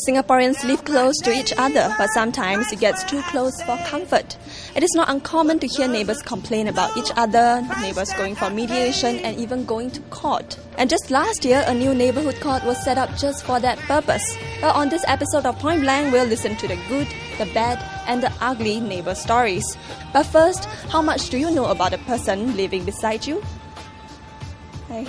Singaporeans live close to each other, but sometimes it gets too close for comfort. It is not uncommon to hear neighbours complain about each other, neighbours going for mediation and even going to court. And just last year, a new neighbourhood court was set up just for that purpose. Well, on this episode of Point Blank, we'll listen to the good, the bad and the ugly neighbour stories. But first, how much do you know about the person living beside you? Hi.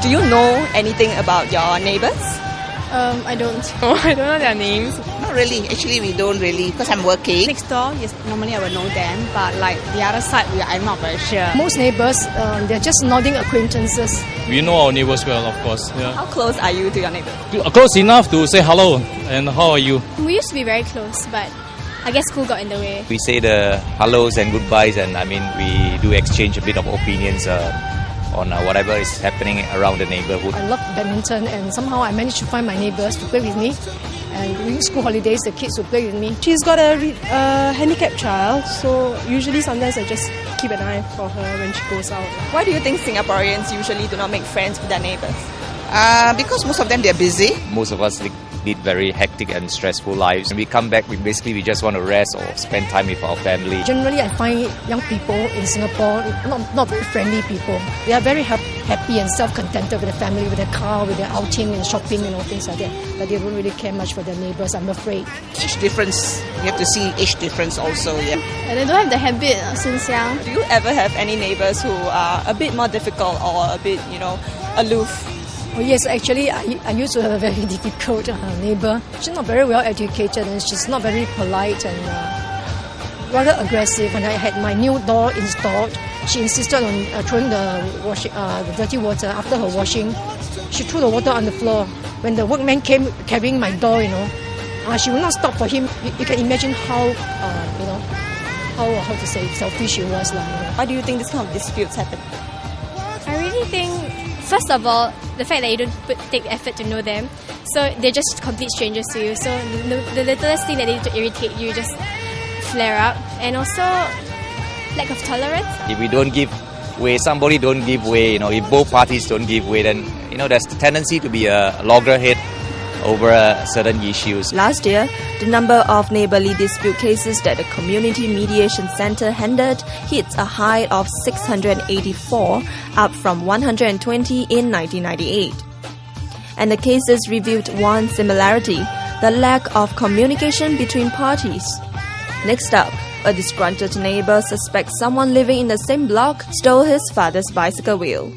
Do you know anything about your neighbours? I don't. Oh, I don't know their names. Not really. Actually, we don't really because I'm working. Next door, yes, normally I will know them, but like the other side, I'm not very sure. Most neighbours, they're just nodding acquaintances. We know our neighbours well, of course. Yeah. How close are you to your neighbours? Close enough to say hello and how are you? We used to be very close, but I guess school got in the way. We say the hellos and goodbyes, and we do exchange a bit of opinions on whatever is happening around the neighbourhood. I love badminton, and somehow I managed to find my neighbours to play with me. And during school holidays, the kids would play with me. She's got a handicapped child, so usually sometimes I just keep an eye for her when she goes out. Why do you think Singaporeans usually do not make friends with their neighbours? Because most of them, they're busy. Most of us lead very hectic and stressful lives. When we come back, we just want to rest or spend time with our family. Generally, I find young people in Singapore not very friendly people. They are very happy and self-contented with their family, with their car, with their outing and shopping and all things like that. But they don't really care much for their neighbours, I'm afraid. Age difference, you have to see age difference also, yeah. And they don't have the habit since young. Do you ever have any neighbours who are a bit more difficult or a bit, aloof? Oh yes, actually, I used to have a very difficult neighbour. She's not very well educated and she's not very polite and rather aggressive. When I had my new door installed, she insisted on throwing the dirty water after her washing. She threw the water on the floor. When the workman came carrying my door, she would not stop for him. You can imagine how selfish she was. Why do you think this kind of disputes happen? I really think, first of all, the fact that you don't take the effort to know them, so they're just complete strangers to you. So the littlest thing that they do to irritate you just flare up, and also lack of tolerance. If we don't give way, somebody don't give way. If both parties don't give way, then there's the tendency to be a loggerhead over certain issues. Last year, the number of neighbourly dispute cases that the Community Mediation Centre handled hits a high of 684, up from 120 in 1998. And the cases revealed one similarity: the lack of communication between parties. Next up, a disgruntled neighbour suspects someone living in the same block stole his father's bicycle wheel.